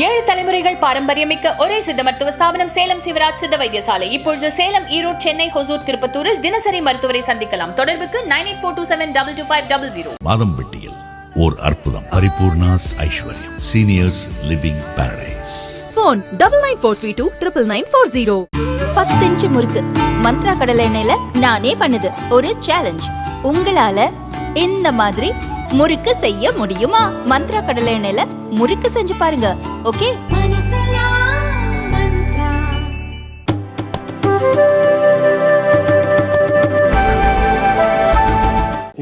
ஏழு தலைமுறைகள் பாரம்பரியமிக்க ஒரே சித்த மருத்துவ ஸ்தாபனம் சேலம் சிவராஜ் சித்த வைத்தியசாலை. இப்பொழுது சேலம், ஈரோடு, சென்னை, ஹொசூர், திருப்பத்தூரில் தினசரி மருத்துவரை சந்திக்கலாம். தொடர்புக்கு 9842722250. மாதம்பட்டியில் ஓர் அற்புதம். பரிபூர்ணாஸ் ஐஸ்வர்யம் seniors living Paradise. Phone 9943299940. 10 inch முறுக்கு மந்த்ரா கடலை எண்ணெயில நானே பண்ணுது ஒரு சேலஞ்ச். உங்களால இந்த மாதிரி முறுக்கு செய்ய முடியுமா? மந்த்ரா கடலை எண்ணெயில முறுக்கு செஞ்சு பாருங்க. ஓகே.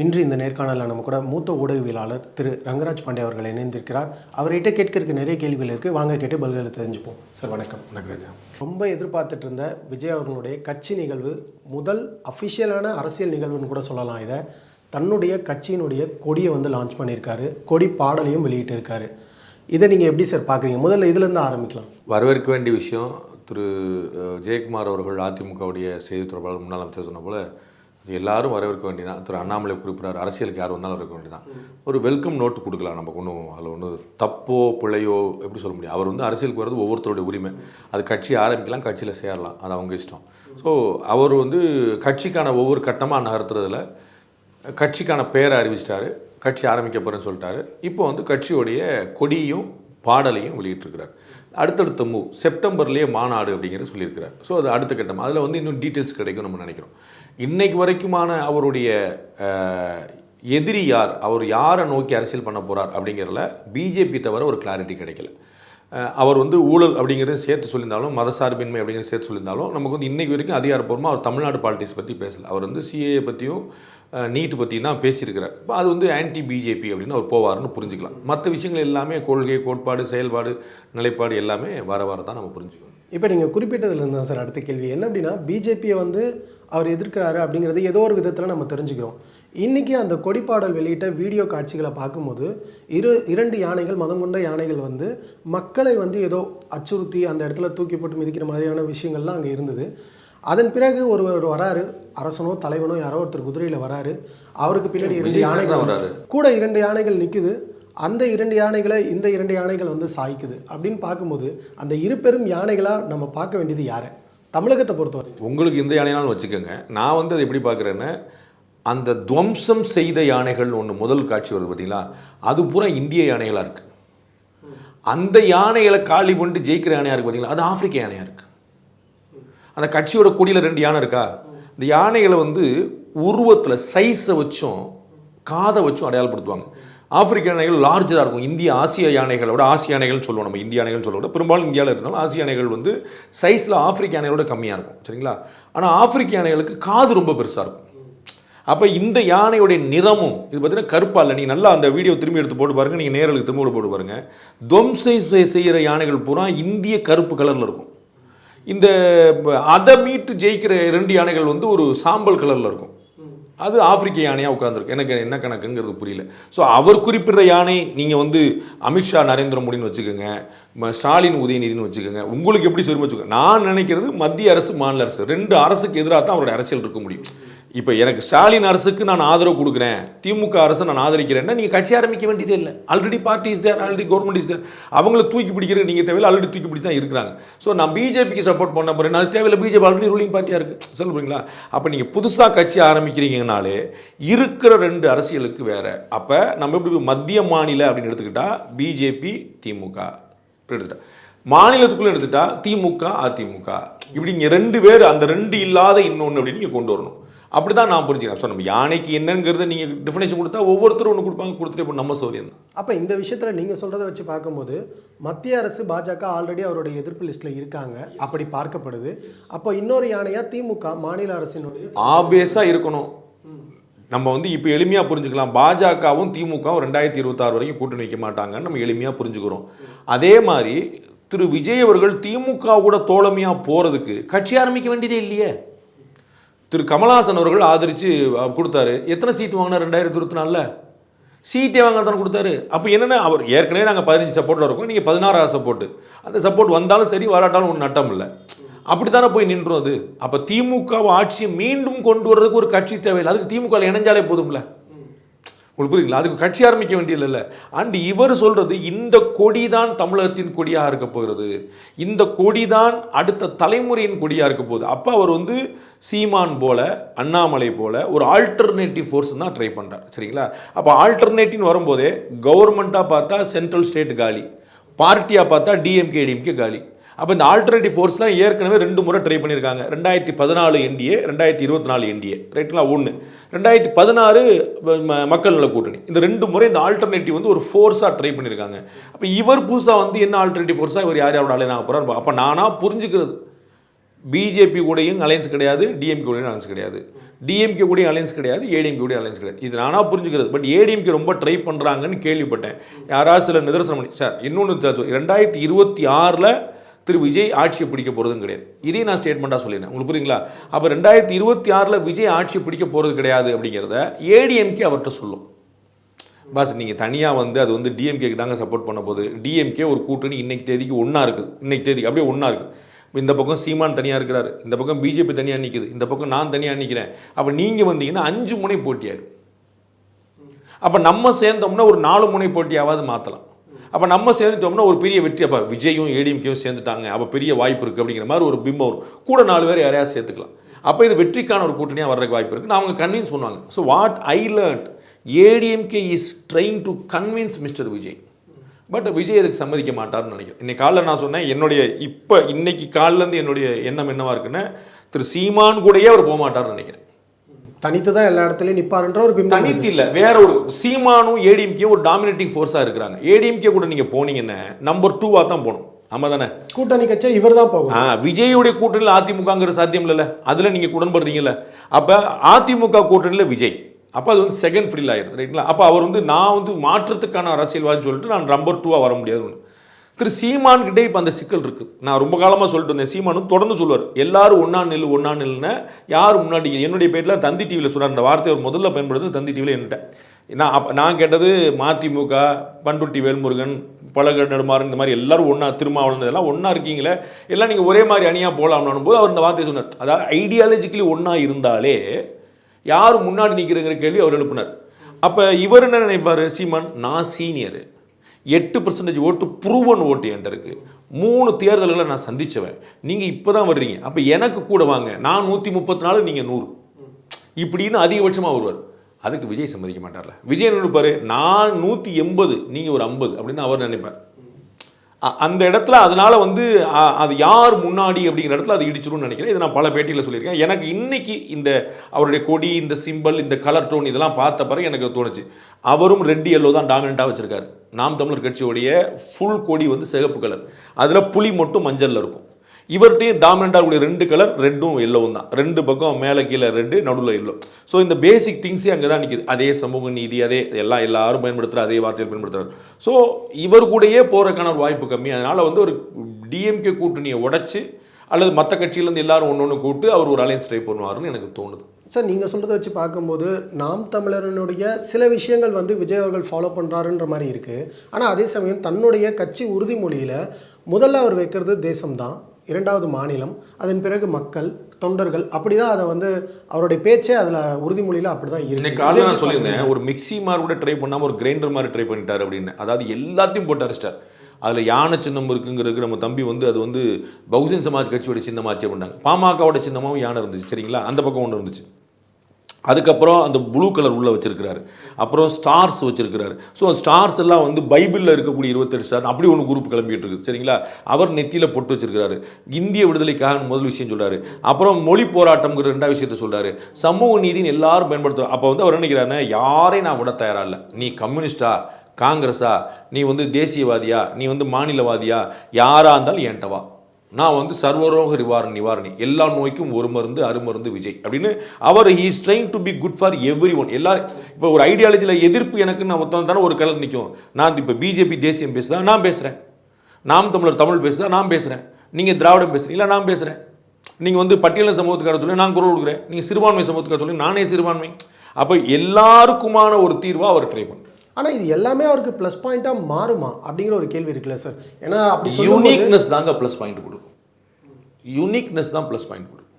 இன்று இந்த நேர்காணலில் நம்ம கூட மூத்த ஊடகவியலாளர் திரு ரங்கராஜ் பாண்டே அவர்கள் இணைந்திருக்கிறார். அவர்கிட்ட கேட்கறதுக்கு நிறைய கேள்விகள் இருக்குது. வாங்க கேட்டு பதில்களை தெரிஞ்சுப்போம். சார் வணக்கம். வணக்கம். ரொம்ப எதிர்பார்த்துட்டு இருந்த விஜய் அவர்களுடைய கட்சி நிகழ்வு, முதல் அஃபிஷியலான அரசியல் நிகழ்வுன்னு கூட சொல்லலாம். இதை தன்னுடைய கட்சியினுடைய கொடியை லான்ச் பண்ணியிருக்காரு. கொடி பாடலையும் வெளியிட்டு இருக்காரு. இதை நீங்கள் எப்படி சார் பார்க்குறீங்க? முதல்ல இதுலேருந்து ஆரம்பிக்கலாம். வரவேற்க வேண்டிய விஷயம். திரு ஜெயக்குமார் அவர்கள் அதிமுகவுடைய செய்தி தொடர்பாளர் முன்னாள் அமைச்சர் சொன்ன போல் எல்லாரும் வரவேற்க வேண்டியதான். திரு அண்ணாமலை குறிப்பிடார், அரசியலுக்கு யார் வந்தாலும் வரவேற்க வேண்டியதான். ஒரு வெல்கம் நோட்டு கொடுக்கலாம். நமக்கு ஒன்றும் அதில் ஒன்றும் தப்போ பிழையோ எப்படி சொல்ல முடியும். அவர் அரசியலுக்கு வர்றது ஒவ்வொருத்தருடைய உரிமை. அது கட்சி ஆரம்பிக்கலாம், கட்சியில் சேரலாம், அது அவங்க இஷ்டம். ஸோ அவர் கட்சிக்கான ஒவ்வொரு கட்டமாக நகர்த்துறதுல கட்சிக்கான பேரை அறிவிச்சிட்டாரு. கட்சி ஆரம்பிக்க போகிறேன்னு சொல்லிட்டாரு. இப்போ கட்சியோடைய கொடியும் பாடலையும் வெளியிட்டிருக்கிறார். அடுத்தடுத்த மூவ் செப்டம்பர்லேயே மாநாடு அப்படிங்கிறது சொல்லியிருக்கிறார். ஸோ அது அடுத்த கட்டம். அதில் இன்னும் டீட்டெயில்ஸ் கிடைக்கும் நம்ம நினைக்கிறோம். இன்றைக்கு வரைக்குமான அவருடைய எதிரி யார், அவர் யாரை நோக்கி அரசியல் பண்ண போகிறார் அப்படிங்கிறதுல பிஜேபி தவிர ஒரு கிளாரிட்டி கிடைக்கல. அவர் ஊழல் அப்படிங்கிறத சேர்த்து சொல்லியிருந்தாலும், மதசார்பின்மை அப்படிங்கிறத சேர்த்து சொல்லியிருந்தாலும், நமக்கு இன்றைக்கு வரைக்கும் அதிகாரப்பூர்வமாக அவர் தமிழ்நாடு பாலிடிக்ஸ் பற்றி பேசலை. அவர் சிஏஏ பற்றியும் நீட் பற்றி தான் பேசியிருக்கிறார். இப்போ அது ஆன்டி பிஜேபி அப்படின்னு அவர் போவார்னு புரிஞ்சுக்கலாம். மற்ற விஷயங்கள் எல்லாமே கொள்கை, கோட்பாடு, செயல்பாடு, நிலைப்பாடு எல்லாமே வர தான் நம்ம புரிஞ்சுக்கணும். இப்போ நீங்கள் குறிப்பிட்டதுலேருந்து தான் சார் அடுத்த கேள்வி என்ன அப்படின்னா, பிஜேபியை அவர் எதிர்க்கிறாரு அப்படிங்கிறது ஏதோ ஒரு விதத்தில் நம்ம தெரிஞ்சுக்கிறோம். இன்றைக்கி அந்த கொடிப்பாடல் வெளியிட்ட வீடியோ காட்சிகளை பார்க்கும்போது இரண்டு யானைகள், மதம் கொண்ட யானைகள் மக்களை ஏதோ அச்சுறுத்தி அந்த இடத்துல தூக்கி போட்டு மிதிக்கிற மாதிரியான விஷயங்கள்லாம் அங்கே இருந்தது. அதன் பிறகு ஒருவர் வராரு, அரசனோ தலைவனோ யாரோ ஒருத்தர் குதிரையில் வராரு. அவருக்கு பின்னாடி 2 யானைகள் வராரு, கூட 2 யானைகள் நிற்குது. அந்த 2 யானைகளை இந்த 2 யானைகள் சாய்க்குது. அப்படின்னு பார்க்கும்போது அந்த இரு பெரும் யானைகளாக நம்ம பார்க்க வேண்டியது யாரை? தமிழகத்தை பொறுத்தவரை உங்களுக்கு இந்த யானைனாலும் வச்சுக்கோங்க. நான் அதை எப்படி பார்க்குறேன்னா, அந்த துவம்சம் செய்த யானைகள் ஒன்று முதல் காட்சி வருது பார்த்தீங்களா, அது பூரா இந்திய யானைகளாக இருக்குது. அந்த யானைகளை காலி பண்ணிட்டு ஜெயிக்கிற யானையாக இருக்குது பார்த்தீங்களா, அது ஆப்பிரிக்க யானையாக இருக்குது. அந்த கட்சியோட கொடியில் 2 யானை இருக்கா. இந்த யானைகளை உருவத்தில் சைஸை வச்சும் காதை வச்சும் அடையாளப்படுத்துவாங்க. ஆப்பிரிக்க யானைகள் லார்ஜராக இருக்கும். இந்திய ஆசிய யானைகளோட, ஆசிய யானைகள்னு சொல்லுவோம் நம்ம, இந்திய யானைகள்னு சொல்ல விட பெரும்பாலும் இந்தியாவில் இருந்தாலும் ஆசிய யானைகள் சைஸில் ஆப்பிரிக்க யானைகளோட கம்மியாக இருக்கும். சரிங்களா? ஆனால் ஆப்பிரிக்க யானைகளுக்கு காது ரொம்ப பெருசாக இருக்கும். அப்போ இந்த யானையுடைய நிறமும் இது பார்த்தீங்கன்னா கருப்பா இல்லை. நீங்கள் நல்லா அந்த வீடியோ திரும்பி எடுத்து போட்டு பாருங்கள். நீங்கள் நேரலுக்கு திரும்ப போட்டு பாருங்கள். துவம்சை செய்கிற யானைகள் பூரா இந்திய கருப்பு கலரில் இருக்கும். இந்த அதை மீட்டு ஜெயிக்கிற 2 யானைகள் ஒரு சாம்பல் கலரில் இருக்கும். அது ஆப்பிரிக்க யானையாக உட்காந்துருக்கு. எனக்கு என்ன கணக்குங்கிறது புரியல. ஸோ அவர் குறிப்பிடுற யானை நீங்கள் அமித்ஷா, நரேந்திர மோடின்னு வச்சுக்கோங்க, ஸ்டாலின், உதயநிதினு வச்சுக்கோங்க. உங்களுக்கு எப்படி சொல்லுங்க வச்சுக்கோங்க. நான் நினைக்கிறது மத்திய அரசு, மாநில அரசு 2 அரசுக்கு எதிராக தான் அவருடைய அரசியல் இருக்க முடியும். இப்போ எனக்கு ஸ்டாலின் அரசுக்கு நான் ஆதரவு கொடுக்குறேன், திமுக அரசை நான் ஆதரிக்கிறேன்னா நீங்கள் கட்சி ஆரம்பிக்க வேண்டியதே இல்லை. Already party is there, already government is there. அவங்கள தூக்கி பிடிக்கிறது நீங்கள் தேவையில்லை, ஆல்ரெடி தூக்கி பிடிச்சி தான் இருக்கிறாங்க. ஸோ நான் பிஜேபிக்கு சப்போர்ட் பண்ண போகிறேன், அது தேவையில்லை. பிஜேபி ஆல்ரெடி ரூலிங் பார்ட்டியாக இருக்குது. சொல்லுறீங்களா? அப்போ நீங்கள் புதுசாக கட்சி ஆரம்பிக்கிறீங்கனாலே இருக்கிற 2 அரசியலுக்கு வேறு. அப்போ நம்ம எப்படி மத்திய மாநில அப்படின்னு எடுத்துக்கிட்டால் பிஜேபி, திமுக எடுத்துட்டா, மாநிலத்துக்குள்ளே எடுத்துட்டா திமுக, அதிமுக, இப்படி இங்கே 2 பேர், அந்த 2 இல்லாத இன்னொன்று அப்படின்னு நீங்கள் கொண்டு வரணும். அப்படி தான் நான் புரிஞ்சுக்கிறேன். ஸோ நம்ம யானைக்கு என்னங்கிறத நீங்கள் டிஃபினேஷன் கொடுத்தா ஒவ்வொருத்தரும் ஒன்று கொடுப்பாங்க, கொடுத்துட்டு இப்போ நம்ம சௌரியம் தான். அப்போ இந்த விஷயத்தில் நீங்கள் சொல்கிறத வச்சு பார்க்கும்போது மத்திய அரசு, பாஜக ஆல்ரெடி அவருடைய எதிர்ப்பு லிஸ்ட்டில் இருக்காங்க, அப்படி பார்க்கப்படுது. அப்போ இன்னொரு யானையாக திமுக, மாநில அரசினுடைய ஆபியஸாக இருக்கணும். நம்ம இப்போ எளிமையாக புரிஞ்சுக்கலாம். பாஜகவும் திமுகவும் 2026 வரைக்கும் கூட்டணி வைக்க மாட்டாங்கன்னு நம்ம எளிமையாக புரிஞ்சுக்கிறோம். அதே மாதிரி திரு விஜய் அவர்கள் திமுக கூட தோழமையாக போகிறதுக்கு கட்சி ஆரம்பிக்க வேண்டியதே இல்லையே. திரு கமல்ஹாசன் அவர்கள் ஆதரித்து கொடுத்தாரு. எத்தனை சீட்டு வாங்கினா 2024? சீட்டே வாங்கிறதான கொடுத்தாரு. அப்போ என்னென்ன, அவர் ஏற்கனவே நாங்கள் 15 சப்போர்ட்டில் இருக்கோம், நீங்கள் 16 சப்போர்ட்டு. அந்த சப்போர்ட் வந்தாலும் சரி, வராட்டாலும் ஒன்றும் நட்டம் இல்லை. அப்படி தானே போய் நின்றோம் அது. அப்போ திமுக ஆட்சியை மீண்டும் கொண்டு வர்றதுக்கு ஒரு கட்சி தேவையில்லை. அதுக்கு திமுக இணைஞ்சாலே போதும்ல. உங்களுக்கு புரியுங்களா? அதுக்கு கட்சி ஆரம்பிக்க வேண்டியது இல்லை. அண்ட் இவர் சொல்றது இந்த கொடி தான் தமிழகத்தின் கொடியாக இருக்க போகிறது, இந்த கொடி தான் அடுத்த தலைமுறையின் கொடியாக இருக்க போகுது. அப்போ அவர் வந்து சீமான் போல அண்ணாமலை போல ஒரு ஆல்டர்னேட்டிவ் ஃபோர்ஸ் தான் ட்ரை பண்ணுறார். சரிங்களா? அப்போ ஆல்டர்னேட்டிவ்னு வரும்போதே கவர்மெண்ட்டாக பார்த்தா சென்ட்ரல் ஸ்டேட் காலி, பார்ட்டியாக பார்த்தா டிஎம்கே ஏடிஎம்கே காலி. அப்போ இந்த ஆல்டர்னேட்டிவ் ஃபோர்ஸ்லாம் ஏற்கனவே 2 முறை ட்ரை பண்ணியிருக்காங்க. 2014 என்டிஏ, 2024 என்டிஏ, ரைட்டுங்களா? 1 2016 மக்கள் நல கூட்டணி. இந்த 2 முறை இந்த ஆல்டர்னேட்டிவ் வந்து ஒரு ஃபோர்ஸாக ட்ரை பண்ணியிருக்காங்க. அப்போ இவர் புதுசாக வந்து என்ன ஆல்டர்னேட்டிவ் ஃபோர்ஸாக இவர் யாரோட அலைன் ஆக போகிறார்? அப்போ நானாக புரிஞ்சுக்கிறது, பிஜேபி கூடயும் அலையன்ஸ் கிடையாது, டிஎம்கே கூடயும் அலையன்ஸ் கிடையாது, டிஎம்கே கூடயும் அலையன்ஸ் கிடையாது, ஏடிஎம்கே கூடயும் அலையன்ஸ் கிடையாது. இது நானாக புரிஞ்சுக்கிறது. பட் ஏடிஎம்கே ரொம்ப ட்ரை பண்ணுறாங்கன்னு கேள்விப்பட்டேன். யாராவது சில நிதர்சனம் பண்ணி சார் இன்னொன்று 2026 திரு விஜய் ஆட்சியை பிடிக்க போகிறதும் கிடையாது. இதையும் நான் ஸ்டேட்மெண்ட்டாக சொல்லிடுறேன். உங்களுக்கு புரியுங்களா? அப்போ 2026 விஜய் ஆட்சியை பிடிக்க போகிறது கிடையாது அப்படிங்கிறத ஏடிஎம்கே அவர்கிட்ட சொல்லும். பாஸ் நீங்கள் தனியாக வந்து அது வந்து டிஎம்கேக்கு தாங்க சப்போர்ட் பண்ண போகுது. டிஎம்கே ஒரு கூட்டணி இன்னைக்கு தேதிக்கு ஒன்றா இருக்குது, இன்னைக்கு தேதிக்கு அப்படியே ஒன்றா இருக்குது. இந்த பக்கம் சீமான் தனியாக இருக்கிறாரு, இந்த பக்கம் பிஜேபி தனியாக நிற்குது, இந்த பக்கம் நான் தனியாக நிற்கிறேன். அப்போ நீங்கள் வந்தீங்கன்னா 5 முனை போட்டியாரு. அப்போ நம்ம சேர்ந்தோம்னா ஒரு 4 முனை போட்டியாவது மாற்றலாம். அப்போ நம்ம சேர்ந்துட்டோம்னா ஒரு பெரிய வெற்றி. அப்போ விஜயும் ஏடிஎம்கேயும் சேர்ந்துட்டாங்க, அப்போ பெரிய வாய்ப்பு இருக்குது அப்படிங்கிற மாதிரி ஒரு பிம்பம் வரும். கூட 4 பேர் யாரையாவது சேர்த்துக்கலாம். அப்போ இது வெற்றிக்கான ஒரு கூட்டணியாக வர்றதுக்கு வாய்ப்பு இருக்குது. அவங்க கன்வின்ஸ் பண்ணுவாங்க. So what I learned, ADMK is trying to convince mister Vijay. But Vijay அதுக்கு சம்மதிக்க மாட்டார்னு நினைக்கிறேன். இன்னைக்கு காலைல நான் சொன்னேன், இன்னைக்கு காலிலேருந்து என்னுடைய எண்ணம் என்னவா இருக்குன்னா, திரு சீமான் கூடயே அவர் போக மாட்டார்னு நினைக்கிறேன். தனித்து தான் எல்லா இடத்துலையும் நிற்பாருன்ற ஒரு பிம்பம். தனித்து இல்லை, வேற ஒரு சீமானும் ஏடிஎம்கே ஒரு டாமினேட்டிங் ஃபோர்ஸாக இருக்கிறாங்க. ஏடிஎம்கே கூட நீங்கள் போனீங்கன்னா நம்பர் 2 தான் போகணும். ஆமாம் தானே? கூட்டணி கட்சியா இவர் தான் போகும். விஜயுடைய கூட்டணியில் அதிமுகங்கிற சாத்தியம் இல்லைல்ல, அதில் நீங்கள் உடன்படுறீங்கல்ல. அப்போ அதிமுக கூட்டணியில் விஜய், அப்போ அது வந்து செகண்ட் ஃப்ரீல் ஆயிடுது, ரைட்டுங்களா? அப்போ அவர் வந்து நான் வந்து மாற்றத்துக்கான அரசியல்வாதின்னு சொல்லிட்டு நான் நம்பர் 2 வர முடியாது. திரு சீமான்கிட்டே இப்போ அந்த சிக்கல் இருக்குது. நான் ரொம்ப காலமாக சொல்லிட்டு இருந்தேன், சீமானும் தொடர்ந்து சொல்லுவார், எல்லாரும் ஒன்றா நில்லுன்னு. யார் முன்னாடி என்னுடைய பேட்டில் தந்தி டிவியில் சொல்கிறார். அந்த வார்த்தையை அவர் முதல்ல பயன்படுத்து தந்தி டிவியில் என்னட்டேன். நான் கேட்டது மதிமுக, பண்ருட்டி வேல்முருகன், பழக நெடுமாறன், இந்த மாதிரி எல்லாரும் ஒன்றா, திருமாவளவன் எல்லாம் ஒன்றா இருக்கீங்களே, எல்லாம் நீங்கள் ஒரே மாதிரி அணியாக போகலாம்னு போது அவர் இந்த வார்த்தையை சொன்னார். அதாவது ஐடியாலஜிக்கலி ஒன்றா இருந்தாலே யார் முன்னாடி நிற்கிறங்கிற கேள்வி அவர் எழுப்பினார். அப்போ இவர் என்ன நினைப்பார், சீமான் நான் சீனியரு, 8% ஓட்டு ப்ரூவன் ஓட்டு என்கிட்ட இருக்குது, 3 தேர்தல்களை நான் சந்திச்சவன், நீங்கள் இப்போ தான் வர்றீங்க, அப்போ எனக்கு கூட வாங்க, நான் 134 நீங்கள் 100 இப்படின்னு அதிகபட்சமாக வருவார். அதுக்கு விஜய் சம்மதிக்க மாட்டார்ல. விஜய் நினைப்பார் நான் 180 நீங்கள் ஒரு 50 அப்படின்னு அவர் நினைப்பார். அந்த இடத்துல அதனால வந்து அது யார் முன்னாடி அப்படிங்கிற இடத்துல அது இடிச்சிடும்னு நினைக்கிறேன். இதை நான் பல பேட்டியில் சொல்லியிருக்கேன். எனக்கு இன்னைக்கு இந்த அவருடைய கொடி, இந்த சிம்பிள், இந்த கலர் டோன் இதெல்லாம் பார்த்த பிறகு எனக்கு தோணுச்சு, அவரும் ரெட் எல்லோ தான் டாமினண்ட்டாக வச்சிருக்காரு. நாம் தமிழர் கட்சியோடைய ஃபுல் கொடி வந்து சிகப்பு கலர், அதில் புலி மட்டும் மஞ்சளில் இருக்கும். இவர்கிட்டையும் டாமினண்டாக கூடிய 2 கலர், ரெட்டும் எல்லோவும் தான், 2 பக்கம் மேலே கீழே ரெட்டு, நடுவில் எல்லோ. ஸோ இந்த பேசிக் திங்ஸே அங்கே தான் நிற்கிது. அதே சமூக நீதி, அதே எல்லாரும் பயன்படுத்துகிற அதே வார்த்தையில் பயன்படுத்துகிறார். ஸோ இவர் கூடயே போகிறதுக்கான ஒரு வாய்ப்பு கம்மி. அதனால் வந்து ஒரு டிஎம்கே கூட்டணியை உடைச்சு அல்லது மற்ற கட்சியிலேருந்து எல்லாரும் ஒன்று கூப்பிட்டு அவர் ஒரு அலையன்ஸ் ட்ரை பண்ணுவார்னு எனக்கு தோணுது. சார், நீங்கள் சொல்கிறத வச்சு பார்க்கும்போது நாம் தமிழரனுடைய சில விஷயங்கள் வந்து விஜய் அவர்கள் ஃபாலோ பண்ணுறாருன்ற மாதிரி இருக்குது. ஆனால் அதே சமயம் தன்னுடைய கட்சி உறுதிமொழியில் முதல்ல அவர் வைக்கிறது தேசம்தான், 2வது மாநிலம், அதன் பிறகு மக்கள், தொண்டர்கள், அப்படி தான் அதை வந்து அவருடைய பேச்சே அதில் உறுதிமொழியில் அப்படி தான் இருக்கு. இன்னைக்கு காலையில் நான் சொல்லியிருந்தேன், ஒரு மிக்சி மாதிரி கூட ட்ரை பண்ணாமல் ஒரு கிரைண்டர் மாதிரி ட்ரை பண்ணிட்டார் அப்படின்னு. அதாவது எல்லாத்தையும் போட்டு அரைச்சிட்டார். அதில் யானை சின்னம் இருக்குங்கிறதுக்கு நம்ம தம்பி வந்து அது வந்து பகுஜன் சமாஜ் கட்சியோட சின்னமாச்சே பண்ணாங்க. பாமகவோட சின்னமாகவும் யானை இருந்துச்சு, சரிங்களா? அந்த பக்கம் ஒன்று இருந்துச்சு. அதுக்கப்புறம் அந்த ப்ளூ கலர் உள்ளே வச்சிருக்கிறாரு, அப்புறம் ஸ்டார்ஸ் வச்சிருக்கிறாரு. ஸோ ஸ்டார்ஸ் எல்லாம் வந்து பைபிளில் இருக்கக்கூடிய 28 ஸ்டார் அப்படி ஒன்று குரூப் கிளம்பிட்டு இருக்குது, சரிங்களா? அவர் நெத்தியில் பொட்டு வச்சிருக்கிறாரு. இந்திய விடுதலைக்காக முதல் விஷயம் சொல்கிறாரு, அப்புறம் மொழி போராட்டம்ங்கிற 2வது விஷயத்தை சொல்கிறாரு, சமூக நீதினு எல்லாரும் பயன்படுத்துவார். அப்போ வந்து அவர் நினைக்கிறாருன்னா, யாரையும் நான் விட தயாராக இல்லை, நீ கம்யூனிஸ்டா, காங்கிரஸா, நீ வந்து தேசியவாதியா, நீ வந்து மாநிலவாதியா, யாராக இருந்தாலும் என்கிட்ட வா, நான் வந்து சர்வரோக நிவாரணி, எல்லா நோய்க்கும் ஒரு மருந்து அருமருந்து விஜய் அப்படின்னு அவர் he is trying to be good for everyone. எல்லாரும் இப்போ ஒரு ஐடியாலஜியில் எதிர்ப்பு எனக்கு நான் மொத்தம் தானே ஒரு கலர் நிற்கும். நான் இப்போ பிஜேபி தேசியம் பேசுதா நான் பேசுகிறேன், நாம் தமிழர் தமிழ் பேசுதா நான் பேசுகிறேன், நீங்கள் திராவிடம் பேசுகிறீங்களா நான் பேசுகிறேன், நீங்கள் வந்து பட்டியலின சமூகத்துக்கார சொல்லி நான் குரல் கொடுக்குறேன், நீங்கள் சிறுபான்மை சமூகத்துக்கார சொல்லி நானே சிறுபான்மை. அப்போ எல்லாருக்குமான ஒரு தீர்வாக அவர் ட்ரை பண்ணுறேன். ஆனால் இது எல்லாமே அவருக்கு ப்ளஸ் பாயிண்ட்டாக மாறுமா அப்படிங்கிற ஒரு கேள்வி இருக்குல்ல சார்? ஏன்னா அப்படி யூனிக்னஸ் தாங்க ப்ளஸ் பாயிண்ட் கொடுக்கும், யூனிக்னஸ் தான் ப்ளஸ் பாயிண்ட் கொடுக்கும்.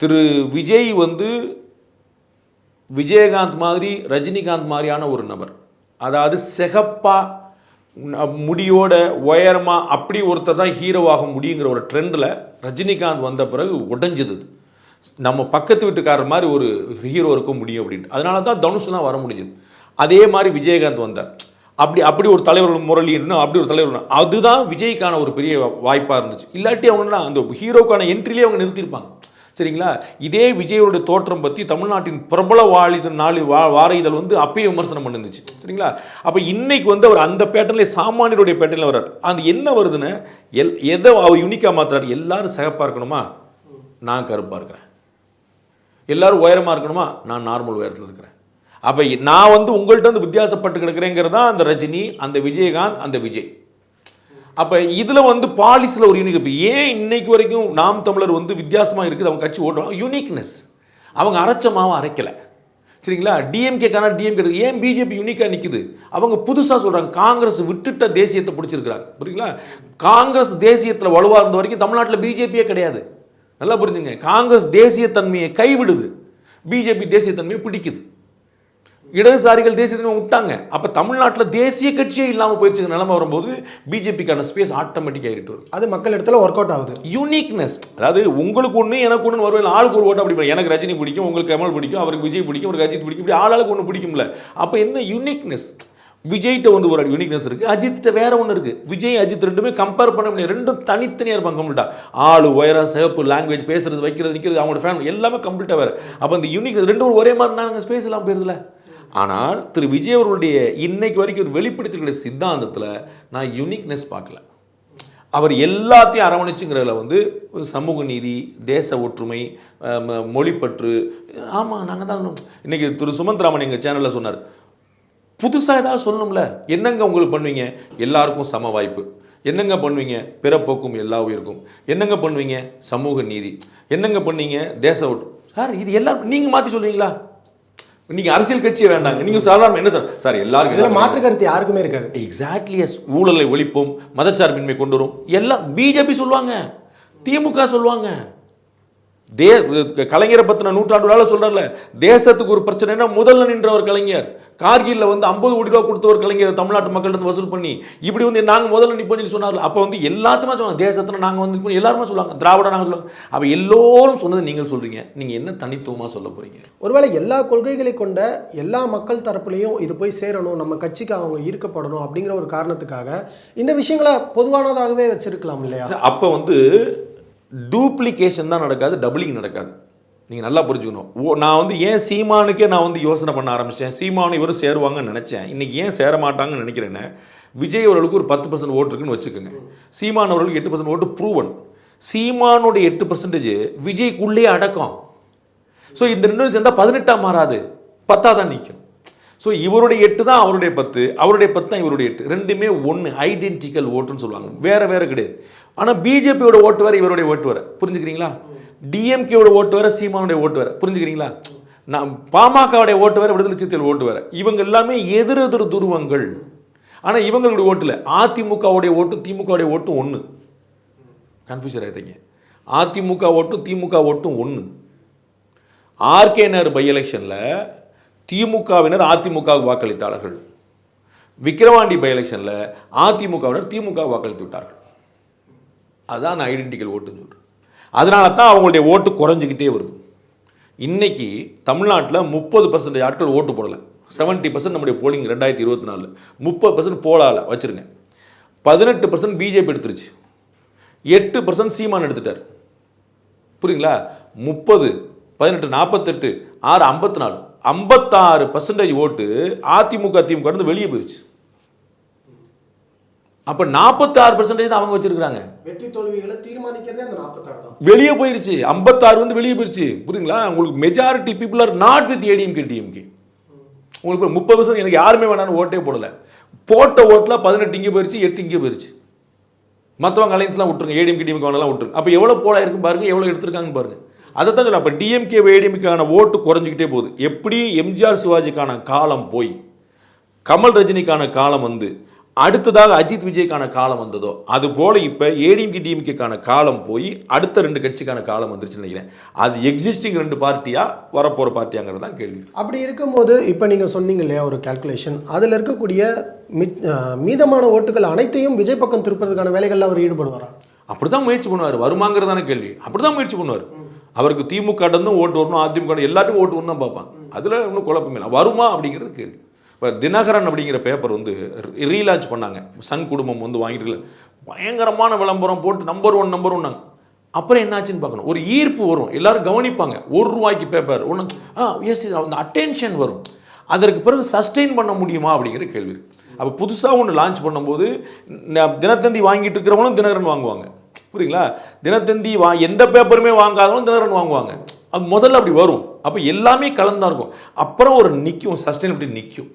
திரு விஜய் வந்து விஜயகாந்த் மாதிரி ரஜினிகாந்த் மாதிரியான ஒரு நபர், அதாவது செகப்பா முடியோட உயரமா அப்படி ஒருத்தர் தான் ஹீரோவாக முடியுங்கிற ஒரு ட்ரெண்டில் ரஜினிகாந்த் வந்த பிறகு உடைஞ்சது. நம்ம பக்கத்து வீட்டுக்காரர் மாதிரி ஒரு ஹீரோ இருக்க முடியும் அப்படின்ட்டு. அதனால தான் தனுஷ்லாம் வர முடிஞ்சது. அதே மாதிரி விஜயகாந்த் வந்தார். அப்படி ஒரு தலைவர் முரளி அப்படி ஒரு தலைவர், அதுதான் விஜய்க்கான ஒரு பெரிய வாய்ப்பாக இருந்துச்சு. இல்லாட்டி அவங்க அந்த ஹீரோக்கான என்ட்ரிலே அவங்க நிறுத்தியிருப்பாங்க. சரிங்களா? இதே விஜயோட தோற்றம் பற்றி தமிழ்நாட்டின் பிரபல வார இதழ் வந்து அப்பயே விமர்சனம் பண்ணிருந்துச்சு. சரிங்களா? அப்போ இன்னைக்கு வந்து அவர் அந்த பேட்டர்ல சாமானியருடைய பேட்டர்ல வர்றார். அந்த என்ன வருதுன்னு எதை அவர் யூனிக்காக மாத்துறாரு? எல்லாரும் சிகப்பாக இருக்கணுமா, நான் கருப்பாக இருக்கிறேன். எல்லாரும் உயரமாக இருக்கணுமா, நான் நார்மல் உயரத்தில் இருக்கிறேன். அப்போ நான் வந்து உங்கள்கிட்ட வந்து வித்தியாசப்பட்டு கிடக்கிறேங்கிறதா அந்த ரஜினி, அந்த விஜயகாந்த், அந்த விஜய். அப்போ இதில் வந்து பாலிசியில் ஒரு யூனிக். இப்போ ஏன் இன்னைக்கு வரைக்கும் நாம் தமிழர் வந்து வித்தியாசமாக இருக்குது அவங்க கட்சி ஓட்டுவாங்க? யூனிக்னஸ். அவங்க அரைச்ச மாவை அரைக்கலை. சரிங்களா? டிஎம்கேக்கான டிஎம்கே. ஏன் பிஜேபி யூனிக்காக நிற்குது? அவங்க புதுசாக சொல்கிறாங்க காங்கிரஸ் விட்டுட்ட தேசியத்தை பிடிச்சிருக்கிறாங்க. புரியுங்களா? காங்கிரஸ் தேசியத்தில் வலுவாக இருந்த வரைக்கும் தமிழ்நாட்டில் பிஜேபியே கிடையாது. நல்லா புரிஞ்சுங்க. காங்கிரஸ் தேசியத்தன்மையை கைவிடுது, பிஜேபி தேசியத்தன்மையை பிடிக்குது. இடதுசாரிகள் தேசியத்தன்மை விட்டாங்க. அப்போ தமிழ்நாட்டில் தேசிய கட்சியே இல்லாமல் போயிடுச்சு நிலைமை வரும்போது பிஜேபிக்கான ஸ்பேஸ் ஆட்டோமேட்டிக்காக ஆகிட்டு வருது. அது மக்கள் இடத்துல ஒர்க் அவுட் ஆகுது. யூனிக்னஸ். அதாவது உங்களுக்கு ஒன்று எனக்கு ஒன்று வருவேன், ஆளுக்கு ஒரு ஓட்டு. அப்படி எனக்கு ரஜினி பிடிக்கும், உங்களுக்கு கமல் பிடிக்கும், அவருக்கு விஜய் பிடிக்கும், அவருக்கு அஜித் பிடிக்கும், இப்படி ஆளுக்கு ஒன்று பிடிக்கும்ல. அப்போ என்ன யூனிக்னஸ்? விஜய்கிட்ட வந்து ஒரு யூனிக்னஸ் இருக்குது, அஜித்கிட்ட வேற ஒன்று இருக்குது. விஜய் அஜித் ரெண்டுமே கம்பேர் பண்ண முடியாது, ரெண்டும் தனித்தனியாக இருப்பாங்க கம்ப்ளீட்டா. ஆளு உயரம், சிவப்பு, லாங்குவேஜ், பேசுறது, வைக்கிறது, நிற்கிறது, அவங்களோட ஃபேமிலி எல்லாமே கம்ப்ளீட்டாக வேறு. அப்போ அந்த யூனிக்னஸ் ரெண்டும் ஒரே மாதிரி இருந்தாங்க, ஸ்பேஸ் எல்லாம் போயிருதுல. ஆனால் திரு விஜய் அவர்களுடைய இன்னைக்கு வரைக்கும் ஒரு வெளிப்படுத்திக்கூடிய சித்தாந்தத்தில் நான் யூனிக்னஸ் பார்க்கல. அவர் எல்லாத்தையும் அரவணைச்சுங்கிறதுல வந்து சமூக நீதி, தேச ஒற்றுமை, மொழிப்பற்று. ஆமாம், நாங்கள் தான் இன்னைக்கு திரு சுமந்த்ராமன் எங்கள் சேனலில் சொன்னார், புதுசாக ஏதாவது சொல்லணும்ல. என்னங்க உங்களுக்கு பண்ணுவீங்க? எல்லாருக்கும் சம வாய்ப்பு. என்னங்க பண்ணுவீங்க? பிறப்போக்கும் எல்லா உயிருக்கும். என்னங்க பண்ணுவீங்க? சமூக நீதி. என்னங்க பண்ணீங்க? தேச ஒற்று. சார் இது எல்லாரும் நீங்கள் மாற்றி சொல்லுவீங்களா? நீங்கள் அரசியல் கட்சியே வேண்டாங்க, நீங்கள் சாதாரண என்ன சார் எல்லாருக்கும் மாற்று கருத்து யாருக்குமே இருக்காது. எக்ஸாக்ட்லி. எஸ். ஊழலை ஒழிப்போம், மதச்சார்பின்மை கொண்டு வரும், எல்லாம் பிஜேபி சொல்லுவாங்க, திமுக சொல்லுவாங்க. கலைஞரை பத்தின நூற்றாண்டு விழால சொல்றாருல, தேசத்துக்கு ஒரு பிரச்சனைனா முதல்ல நின்ற ஒரு கலைஞர். கார்கில்ல வந்து 50 கோடி ரூபாய் கொடுத்த ஒரு கலைஞர் தமிழ்நாட்டு மக்கள்கிட்ட வசூல் பண்ணி இப்படி வந்து நாங்கள் முதல்ல நிற்போம் சொன்னார்ல. அப்போ வந்து எல்லாத்துமே சொல்லுவாங்க, தேசத்தில் நாங்கள் வந்து எல்லாருமே சொல்லுவாங்க, திராவிட நாங்கள் சொல்லுவாங்க. அப்போ எல்லோரும் சொன்னது நீங்கள் சொல்றீங்க, நீங்கள் என்ன தனித்துவமாக சொல்ல போறீங்க? ஒருவேளை எல்லா கொள்கைகளை கொண்ட எல்லா மக்கள் தரப்புலையும் இது போய் சேரணும், நம்ம கட்சிக்கு அவங்க ஈர்க்கப்படணும் அப்படிங்கிற ஒரு காரணத்துக்காக இந்த விஷயங்களை பொதுவானதாகவே வச்சிருக்கலாம் இல்லையா? அப்போ வந்து டூப்ளிகேஷன் தான் நடக்காது, டபுளிங் நடக்காது. நீங்கள் நல்லா புரிஞ்சுக்கணும். நான் வந்து ஏன் சீமானுக்கே நான் வந்து யோசனை பண்ண ஆரம்பிச்சிட்டேன், சீமானு இவரும் சேருவாங்கன்னு நினச்சேன். இன்றைக்கி ஏன் சேர மாட்டாங்கன்னு நினைக்கிறேன்னு, விஜய் அவர்களுக்கு ஒரு 10% ஓட்டு இருக்குன்னு வச்சுக்கோங்க, சீமான் அவர்களுக்கு 8% ஓட்டு ப்ரூவன். சீமானுடைய 8% விஜய்க்குள்ளே அடக்கம். ஸோ இந்த ரெண்டும் சேர்ந்தால் 18 மாறாது, 10 தான் நிற்கும். ஸோ இவருடைய 8 தான் அவருடைய 10, அவருடைய 10 தான் இவருடைய 8, ரெண்டுமே ஒன்று, ஐடென்டிக்கல் ஓட்டுன்னு சொல்லுவாங்க, வேற வேற கிடையாது. ஆனால் பிஜேபியோட ஓட்டு வேற, இவருடைய ஓட்டு வேற, புரிஞ்சுக்கிறீங்களா? டிஎம்கேவோட ஓட்டு வேற, சீமானுடைய ஓட்டு வேற, புரிஞ்சுக்கிறீங்களா? நான் பாமகவுடைய ஓட்டு வேற, விடுதலை சிறுத்தைகள் ஓட்டு வேற. இவங்க எல்லாமே எதிரெதிர் துருவங்கள். ஆனால் இவங்களுடைய ஓட்டுல அதிமுகவுடைய ஓட்டு, திமுகவுடைய ஓட்டு ஒன்று. கன்ஃபியூஷன் ஆயிட்டீங்க. அதிமுக ஓட்டும் திமுக ஓட்டும் ஒன்று. ஆர்கே நகர் பை எலெக்ஷனில் திமுகவினர் அதிமுகவுக்கு வாக்களித்தார்கள். விக்கிரவாண்டி பை எலெக்ஷனில் அதிமுகவினர் திமுக வாக்களித்து விட்டார்கள். அதுதான் நான் ஐடென்டிக்கல் ஓட்டுன்னு சொல்கிறேன். அதனால தான் அவங்களுடைய ஓட்டு குறைஞ்சிக்கிட்டே வருது. இன்னைக்கு தமிழ்நாட்டில் 30% ஆட்கள் ஓட்டு போடலை. 70% நம்முடைய போலிங் 2024 30% போலால வச்சிருங்க. 18% பிஜேபி எடுத்துருச்சு, 8% சீமான் எடுத்துட்டார். புரியுங்களா? 30, 18, 48, 6, 54, 56% ஓட்டு அதிமுக திமுக இருந்து வெளியே போயிடுச்சு. அப்ப 46% அவங்க வச்சிருக்காங்க. வெற்றி தோல்விகளை தீர்மானிக்கிறதே அந்த 46 தான். வெளியே போயிருச்சு, 56 வந்து வெளியே போயிருச்சு. புரியுங்களா? உங்களுக்கு majority people are not with ADMK DMK. உங்களுக்கு 30% எனக்கு யாருமே வேணான்னு ஓட்டே போடல. போட்ட ஓட்டுல 18 இங்கே போயிருச்சு, 8 இங்கே போயிருச்சு. மற்றவங்க அலைன்ஸ்லாம் விட்டுருங்க, ஏடிஎம்கே டிஎம்கே எல்லாம் விட்டுருங்க. அப்போ எவ்வளோ போலா இருக்கு பாருங்க, எவ்வளோ எடுத்திருக்காங்க பாருங்க. அதை தான் சொல்ல. அப்போ டிஎம்கே ஏடிஎம்கேக்கான ஓட்டு குறைஞ்சிக்கிட்டே போகுது. எப்படி எம்ஜிஆர் சிவாஜிக்கான காலம் போய் கமல் ரஜினிக்கான காலம் வந்து அடுத்ததாக அஜித் விஜய்க்கான காலம் வந்ததோ அது போல இப்போ ஏடிஎம்கே டிஎம்கேக்கான காலம் போய் அடுத்த 2 கட்சிக்கான காலம் வந்துருச்சுன்னு நினைக்கிறேன். அது எக்ஸிஸ்டிங் 2 பார்ட்டியா வரப்போகிற பார்ட்டியாங்கிறது தான் கேள்வி. அப்படி இருக்கும்போது இப்போ நீங்கள் சொன்னீங்க இல்லையா ஒரு கால்குலேஷன், அதில் இருக்கக்கூடிய மீதமான ஓட்டுகள் அனைத்தையும் விஜய் பக்கம் திருப்பறதுக்கான வேலைகளில் அவர் ஈடுபடுவாரா? அப்படி தான் முயற்சி பண்ணுவார். வருமாங்கிறதான கேள்வி. அப்படி தான் முயற்சி பண்ணுவார். அவருக்கு திமுக ஓட்டு வரணும், அதிமுக எல்லாத்துக்கும் ஓட்டு வரணும் தான் பார்ப்பாங்க. அதில் இன்னும் குழப்பமே இல்லை. வருமா அப்படிங்கிறது கேள்வி. இப்போ தினகரன் அப்படிங்கிற பேப்பர் வந்து ரீலான்ச் பண்ணாங்க. சன் குடும்பம் வந்து வாங்கிட்டு பயங்கரமான விளம்பரம் போட்டு நம்பர் ஒன் அப்புறம் என்னாச்சுன்னு பார்க்கணும். ஒரு ஈர்ப்பு வரும், எல்லாரும் கவனிப்பாங்க. ₹1 பேப்பர் ஒன்று எஸ் அந்த அட்டென்ஷன் வரும். அதற்கு பிறகு சஸ்டெயின் பண்ண முடியுமா அப்படிங்கிற கேள்வி. அப்போ புதுசாக ஒன்று லான்ச் பண்ணும்போது தினத்தந்தி வாங்கிட்டு இருக்கிறவங்களும் தினகரன் வாங்குவாங்க. புரியுங்களா? தினத்தந்தி எந்த பேப்பருமே வாங்காதவங்களும் தினகரன் வாங்குவாங்க. அது முதல்ல அப்படி வரும். அப்போ எல்லாமே கலந்தா இருக்கும். அப்புறம் ஒரு நிற்கும், சஸ்டெயினபிலிட்டி நிற்கும்.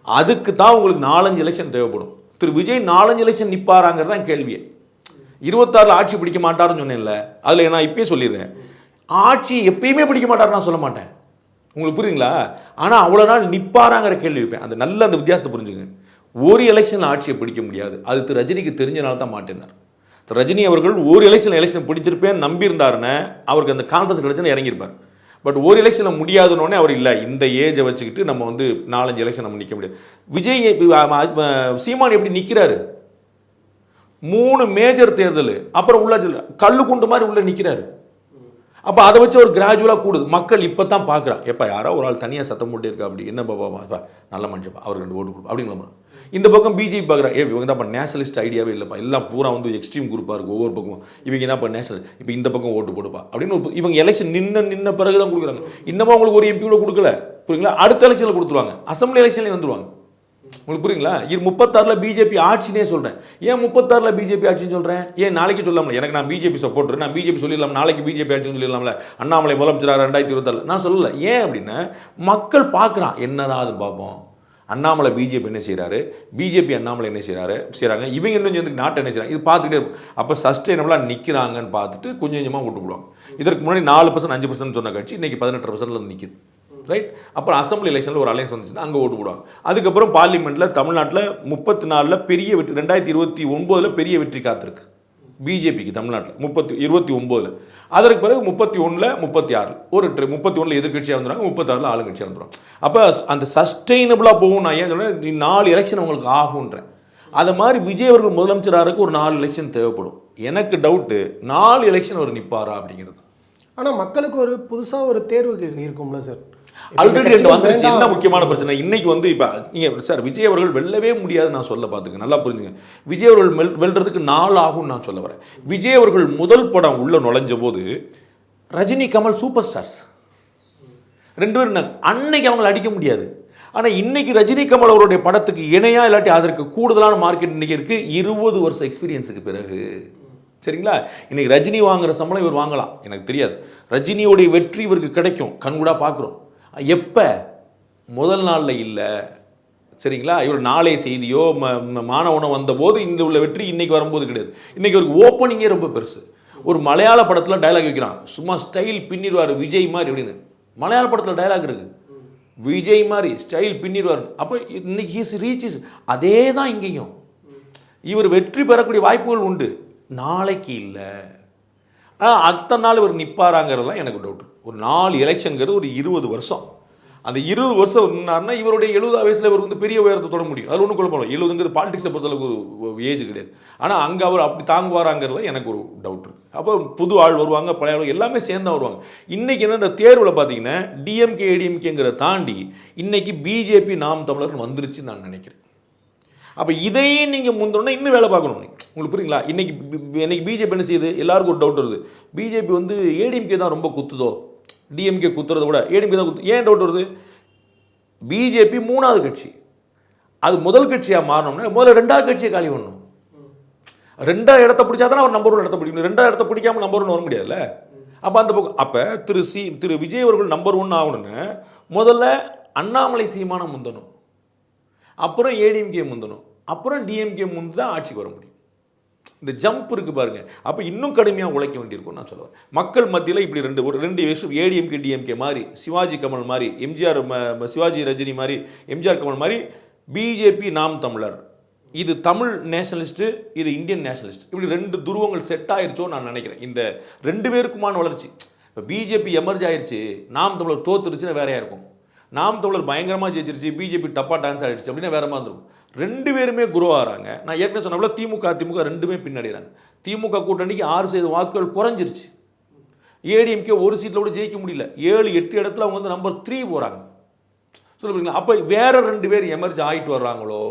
அதுக்கு தான் உங்களுக்கு 4-5 எலெக்ஷன் தேவைப்படும். திரு விஜய் 4-5 எலெக்ஷன் நிற்பாராங்கிறது தான் கேள்வியே. 26 ஆட்சி பிடிக்க மாட்டாருன்னு சொன்னேன்ல, அதில் நான் இப்பயே சொல்லிடுறேன், ஆட்சி எப்பயுமே பிடிக்க மாட்டார் நான் சொல்ல மாட்டேன். உங்களுக்கு புரியுதுங்களா? ஆனால் அவ்வளோ நாள் நிற்பாராங்கிற கேள்வி வைப்பேன். அந்த வித்தியாசத்தை புரிஞ்சுங்க. ஒரு எலெக்ஷன் ஆட்சியை பிடிக்க முடியாது. அது திரு ரஜினிக்கு தெரிஞ்சனால தான் மாட்டேனார். ரஜினி அவர்கள் ஒரு எலெக்ஷன் பிடிச்சிருப்பேன் நம்பியிருந்தாருன்னு அவருக்கு அந்த கான்ஃபிடன்ஸ் கிடைச்சுன்னு இறங்கியிருப்பார். பட் ஒரு எலெக்ஷனில் முடியாதுன்னொடனே அவர் இல்லை, இந்த ஏஜை வச்சுக்கிட்டு நம்ம வந்து 4-5 எலெக்ஷன் நம்ம நிற்க முடியாது. விஜய் சீமான் எப்படி நிற்கிறாரு? 3 மேஜர் தேர்தல் அப்புறம் உள்ளாட்சி கல்லு குண்டு மாதிரி உள்ள நிற்கிறாரு. அப்போ அதை வச்சு ஒரு கிராஜுவலாக கூடுது. மக்கள் இப்போ தான் பார்க்குறான், எப்போ யாரோ ஒரு ஆள் தனியாக சத்தம் போட்டு இருக்கா, அப்படி என்ன பாப்பா நல்ல மனுஷப்பா அவருக்கு 2 ஓட்டு கொடுப்பா அப்படின்னு. இந்த பக்கம் பிஜேபி பார்க்குறான், இவங்க தான் இப்போ நேஷனலிஸ்ட் ஐடியாவே இல்லைப்பா, எல்லாம் பூரா வந்து எக்ஸ்ட்ரீம் குரூப்பாக இருக்கும். ஒவ்வொரு பக்கம் இவங்க என்ன இப்போ நேஷனல், இப்போ இந்த பக்கம் ஓட்டு போடுப்பா அப்படின்னு இவங்க எலெக்ஷன் நின்ன பிறகு தான் கொடுக்குறாங்க. இன்னமும் அவங்களுக்கு ஒரு எம்பி கூட கொடுக்கல. புரியுங்களா? அடுத்த எலெக்ஷனில் கொடுத்துருவாங்க, அசம்பிளி எலெக்ஷன்லேயே வந்துருவாங்க. உங்களுக்கு புரியுங்களா? 36 பிஜேபி ஆட்சினே சொல்கிறேன். ஏன் 36 பிஜேபி ஆட்சின்னு சொல்கிறேன்? ஏன் நாளைக்கு சொல்லாமல், எனக்கு நான் பிஜேபி சப்போர்ட், நான் பிஜேபி சொல்லிடலாம், நாளைக்கு பிஜேபி ஆட்சின்னு சொல்லிடலாம்ல, அண்ணாமலை முதலமைச்சராக 2026 நான் சொல்லலை. ஏன் அப்படின்னா மக்கள் பார்க்குறான், என்னதான் அது பார்ப்போம். அண்ணாமலை பிஜேபி என்ன செய்கிறாரு, பிஜேபி அண்ணாமலை என்ன செய்கிறாங்க, இவங்க இன்னும் சேர்ந்து நாட்டை என்ன செய்கிறாங்க, இது பார்த்துக்கிட்டே இருக்கும். அப்போ சஸ்டெயினபிளாக நிற்கிறாங்கன்னு பார்த்துட்டு கொஞ்சம் கொஞ்சமாக ஓட்டு போடுவாங்க. இதற்கு முன்னாடி 4% 5% சொன்ன கட்சி இன்றைக்கி 18% நிற்கிது. ரைட்? அப்புறம் அசம்பிளி எலெக்ஷனில் ஒரு அலையன்ஸ் வந்துச்சுன்னா அங்கே ஓட்டு போடுவாங்க. அதுக்கப்புறம் பார்லிமெண்ட்டில் தமிழ்நாட்டில் 34 பெரிய வெற்றி, 2029 பெரிய வெற்றி காத்திருக்கு பிஜேபிக்கு தமிழ்நாட்டில் 29. அதற்கு பிறகு 31, 36 ஒரு 31 எதிர்கட்சியாக வந்துடுறாங்க, 36 ஆளுங்கட்சியாக வந்துடுவாங்க. அப்போ அந்த சஸ்டெயினபிளாக போகும். நான் ஏன் சொல்கிறேன், 4 எலெக்ஷன் உங்களுக்கு ஆகுன்றேன். அதை மாதிரி விஜய் அவர்கள் முதலமைச்சராக ஒரு 4 எலெக்ஷன் தேவைப்படும். எனக்கு டவுட்டு 4 எலெக்ஷன் அவர் நிற்பாரா அப்படிங்கிறது. ஆனால் மக்களுக்கு ஒரு புதுசாக ஒரு தேர்வு இருக்கும்ல சார். ஆல்ரெடி வந்துருச்சு. என்ன முக்கியமான பிரச்சனை இன்னைக்கு வந்து இப்போ நீங்கள் சார் விஜய் அவர்கள் வெல்லவே முடியாது நான் சொல்ல பார்த்துங்க, நல்லா புரிஞ்சுங்க. விஜய் அவர்கள் வெல்றதுக்கு 4 ஆகும் நான் சொல்ல வரேன். விஜய் அவர்கள் முதல் படம் உள்ள நுழைஞ்ச போது ரஜினி கமல் சூப்பர் ஸ்டார்ஸ் 2 பேரும் அன்னைக்கு அவங்களை அடிக்க முடியாது. ஆனால் இன்னைக்கு ரஜினி கமல் அவருடைய படத்துக்கு இணையா இல்லாட்டி அதற்கு கூடுதலான மார்க்கெட் இன்னைக்கு இருக்கு. 20 வருஷம் எக்ஸ்பீரியன்ஸுக்கு பிறகு. சரிங்களா? இன்னைக்கு ரஜினி வாங்குற சம்பளம் இவர் வாங்கலாம், எனக்கு தெரியாது. ரஜினியோடைய வெற்றி இவருக்கு கிடைக்கும், கண்கூடா பார்க்குறோம். எப்போ? முதல் நாளில் இல்லை. சரிங்களா? இவர் நாளே செய்தியோ மாணவனோ வந்தபோது இந்த உள்ள வெற்றி இன்னைக்கு வரும்போது கிடையாது. இன்னைக்கு ஒரு ஓப்பனிங்கே ரொம்ப பெருசு. ஒரு மலையாள படத்தில் டைலாக் வைக்கிறான், சும்மா ஸ்டைல் பின்னிடுவார் விஜய் மாதிரி அப்படின்னு. மலையாள படத்தில் டைலாக் இருக்கு, விஜய் மாதிரி ஸ்டைல் பின்னிடுவார். அப்போ இன்னைக்கு ஹீஸ் ரீச்சஸ் அதே தான் இங்கேயும். இவர் வெற்றி பெறக்கூடிய வாய்ப்புகள் உண்டு, நாளைக்கு இல்லை. ஆனால் அத்தனை நாள் இவர் நிற்பாராங்கிறதுலாம் எனக்கு டவுட். ஒரு 4 எலெக்ஷனுங்கிறது ஒரு 20 வருஷம். அந்த 20 வருஷம் இருந்தாருன்னா இவருடைய 70 வயசில் இவர் வந்து பெரிய உயரத்தை தொட முடியும். அது ஒன்றும் குழப்பம் இல்லை. 70ங்கிறது பாலிடிக்ஸை பொறுத்தளவுக்கு ஒரு ஏஜ் கிடையாது. ஆனால் அங்கே அவர் அப்படி தாங்குவாராங்கிறதுல எனக்கு ஒரு டவுட் இருக்குது. அப்போ புது ஆள் வருவாங்க, பழைய ஆள் எல்லாமே சேர்ந்து வருவாங்க. இன்றைக்கி என்ன, இந்த தேர்வில் பார்த்தீங்கன்னா டிஎம்கே ஏடிஎம்கேங்கிறத தாண்டி இன்றைக்கி பிஜேபி நாம் தமிழர்னு வந்துருச்சுன்னு நான் நினைக்கிறேன். அப்போ இதையும் நீங்கள் முந்தோன்னா இன்னும் வேலை பார்க்கணும். உங்களுக்கு புரியுங்களா? இன்னைக்கு பிஜேபி என்ன செய்யுது, எல்லாருக்கும் ஒரு டவுட் வருது. பிஜேபி வந்து ஏடிஎம்கே தான் ரொம்ப குத்துதோ, டிஎம்கே குத்துறத விட ஏடிஎம்கே தான் குத்து. ஏன் டவுட் வருது? பிஜேபி 3வது கட்சி, அது முதல் கட்சியாக மாறணும்னா முதல்ல 2வது கட்சியை காலி பண்ணணும். 2வது இடத்த பிடிச்சா தானே அவர் நம்பர் 1 இடத்த பிடிக்கணும். 2வது இடத்த பிடிக்காம நம்பர் 1 வர முடியாதுல்ல. அப்போ அந்த பக்கம் அப்போ திரு விஜய் அவர்கள் நம்பர் 1 ஆகணும்னு முதல்ல அண்ணாமலை சீமான முந்தணும், அப்புறம் ஏடிஎம்கே முந்தணும், அப்புறம் டிஎம்கே முந்து தான் ஆட்சிக்கு வர முடியும். இந்த ஜம்ப் இருக்கு பாருங்க. அப்போ இன்னும் கடுமையாக உழைக்க வேண்டியிருக்கும் நான் சொல்லுவேன். மக்கள் மத்தியில் இப்படி 2 விஷயம், ஏடிஎம்கே டிஎம்கே மாதிரி, சிவாஜி கமல் மாதிரி, எம்ஜிஆர் சிவாஜி ரஜினி மாதிரி, எம்ஜிஆர் கமல் மாதிரி, பிஜேபி நாம் தமிழர் இது தமிழ் நேஷனலிஸ்ட்டு, இது இந்தியன் நேஷனலிஸ்ட், இப்படி ரெண்டு துருவங்கள் செட் ஆயிருச்சோன்னு நான் நினைக்கிறேன். இந்த ரெண்டு பேருக்குமான வளர்ச்சி. இப்போ பிஜேபி எமர்ஜ் ஆயிடுச்சு, நாம் தமிழர் தோத்துருச்சுன்னா வேறையாக இருக்கும். நாம் தமிழர் பயங்கரமாக ஜெயிச்சிருச்சு, பிஜேபி டப்பா டான்ஸ் ஆகிடுச்சு அப்படின்னா வேற மாதிரி இருக்கும். ரெண்டு பேருமே குரோ ஆகிறாங்க. நான் ஏற்கனவே சொன்ன திமுக ரெண்டுமே பின்னாடிறாங்க. திமுக கூட்டணிக்கு 6% வாக்குகள் குறைஞ்சிருச்சு. ஏடிஎம்கே ஒரு சீட்டில் கூட ஜெயிக்க முடியல. 7-8 இடத்துல அவங்க வந்து நம்பர் 3 போகிறாங்க. சொல்லுறீங்களா? அப்போ வேற 2 பேர் எமர்ஜ் ஆகிட்டு வர்றாங்களோ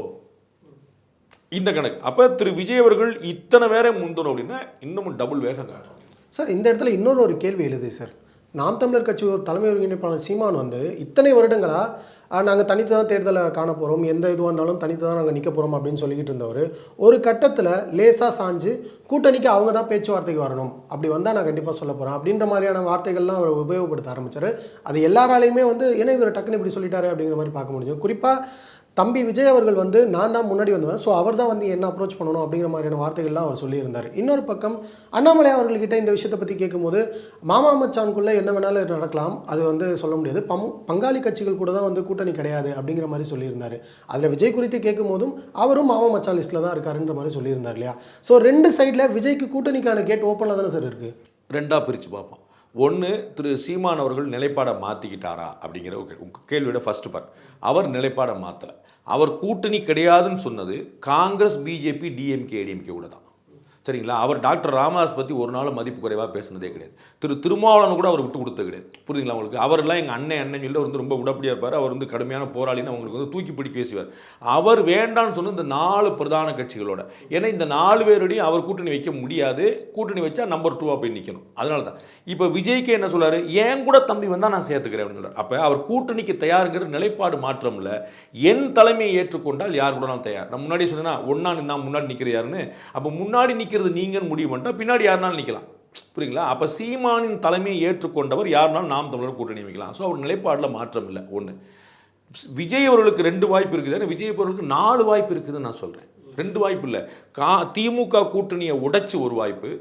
இந்த கணக்கு. அப்போ திரு விஜய் அவர்கள் இத்தனை பேரை முந்தணும் அப்படின்னா இன்னமும் டபுள் வேகம் காணும். சார், இந்த இடத்துல இன்னொரு கேள்வி எழுது சார். நாம் தமிழர் கட்சி ஒரு தலைமை ஒருங்கிணைப்பாளர் சீமான் வந்து இத்தனை வருடங்களாக நாங்கள் தனித்து தான் தேர்தலை காண போகிறோம், எந்த இதுவாக இருந்தாலும் தனித்து தான் நாங்கள் நிற்க போகிறோம் அப்படின்னு சொல்லிக்கிட்டு இருந்தவர் ஒரு கட்டத்தில் லேசாக சாஞ்சு கூட்டணிக்கு அவங்க தான் பேச்சுவார்த்தைக்கு வரணும், அப்படி வந்தால் நான் கண்டிப்பாக சொல்ல போகிறேன் அப்படின்ற மாதிரியான வார்த்தைகள்லாம் அவர் உபயோகப்படுத்த ஆரம்பித்தார். அது எல்லாராலையுமே வந்து ஏன்னா இவர் டக்குன்னு இப்படி சொல்லிட்டாரு அப்படிங்கிற மாதிரி பார்க்க முடியும். குறிப்பாக தம்பி விஜய் அவர்கள் வந்து நான் தான் முன்னாடி வந்தேன், ஸோ அவர் தான் வந்து என்ன அப்ரோச் பண்ணணும் அப்படிங்கிற மாதிரியான வார்த்தைகள்லாம் அவர் சொல்லியிருந்தார். இன்னொரு பக்கம் அண்ணாமலை அவர்கள்கிட்ட இந்த விஷயத்தை பற்றி கேட்கும்போது மாமா மச்சானுக்குள்ளே என்ன வேணாலும் நடக்கலாம், அது வந்து சொல்ல முடியாது, பங்காளி கட்சிகள் கூட தான் வந்து கூட்டணி கிடையாது அப்படிங்கிற மாதிரி சொல்லியிருந்தார். அதில் விஜய் குறித்து கேட்கும் போதும் அவரும் மாமா மச்சான் லிஸ்ட்டில் தான் இருக்காருன்ற மாதிரி சொல்லியிருந்தார் இல்லையா? ஸோ ரெண்டு சைடில் விஜய்க்கு கூட்டணிக்கான கேட் ஓப்பனில் தானே சார் இருக்குது. ரெண்டாக பிரித்து பார்ப்போம். ஒன்று, திரு சீமான் அவர்கள் நிலைப்பாடை மாற்றிக்கிட்டாரா அப்படிங்கிற உங்கள் கேள்வியோட ஃபர்ஸ்ட் பார்ட். அவர் நிலைப்பாடை மாற்றலை. அவர் கூட்டணி கிடையாதுன்னு சொன்னது காங்கிரஸ், பிஜேபி, டிஎம்கே, ஏடிஎம்கே கூட தான். சரிங்களா? அவர் டாக்டர் ராமதாஸ் பற்றி ஒரு நாள் மதிப்பு குறைவாக பேசுனதே கிடையாது. திருமாவளவன் கூட அவர் விட்டு கொடுத்தது கிடையாது. புரியுதுங்களா உங்களுக்கு? அவரெல்லாம் எங்கள் அண்ணன் சொல்லி அவர் வந்து ரொம்ப உடப்படியாக இருப்பார். அவர் வந்து கடுமையான போராளின்னு அவங்களுக்கு வந்து தூக்கி பிடிக்க பேசுவார். அவர் வேண்டான்னு சொன்ன இந்த 4 பிரதான கட்சிகளோட, ஏன்னா இந்த 4 பேரோடையும் அவர் கூட்டணி வைக்க முடியாது. கூட்டணி வச்சா நம்பர் 2 போய் நிற்கணும். அதனால தான் இப்போ விஜய்க்கு என்ன சொல்றாரு, ஏன் கூட தம்பி வந்தால் நான் சேர்த்துக்கிறேன் அப்படின்னு சொல்றாரு. அப்போ அவர் கூட்டணிக்கு தயாருங்கிற நிலைப்பாடு மாற்றம் இல்லை. என் தலைமையை ஏற்றுக்கொண்டால் யார் கூட நான் தயார். நான் முன்னாடி சொன்னேன்னா ஒன்னா நான் முன்னாடி நிற்கிற யாருன்னு. அப்போ முன்னாடி நிற்கிறது நீங்கள் முடிவு பண்ணிட்டா பின்னாடி யாருனாலும் நிற்கலாம். புரியுங்களா? அப்போ சீமானின் தலைமையை ஏற்றுக்கொண்டவர் யாருனாலும் நாம் தமிழர் கூட்டணி வைக்கலாம். ஸோ அவர் நிலைப்பாடில் மாற்றம் இல்லை. ஒன்று, விஜய் அவர்களுக்கு 2 வாய்ப்பு இருக்குது, விஜய் அவர்களுக்கு 4 வாய்ப்பு இருக்குதுன்னு நான் சொல்கிறேன். 2 வாய்ப்பு இல்லை. திமுக கூட்டணியை உடைச்சி ஒரு வாய்ப்பு,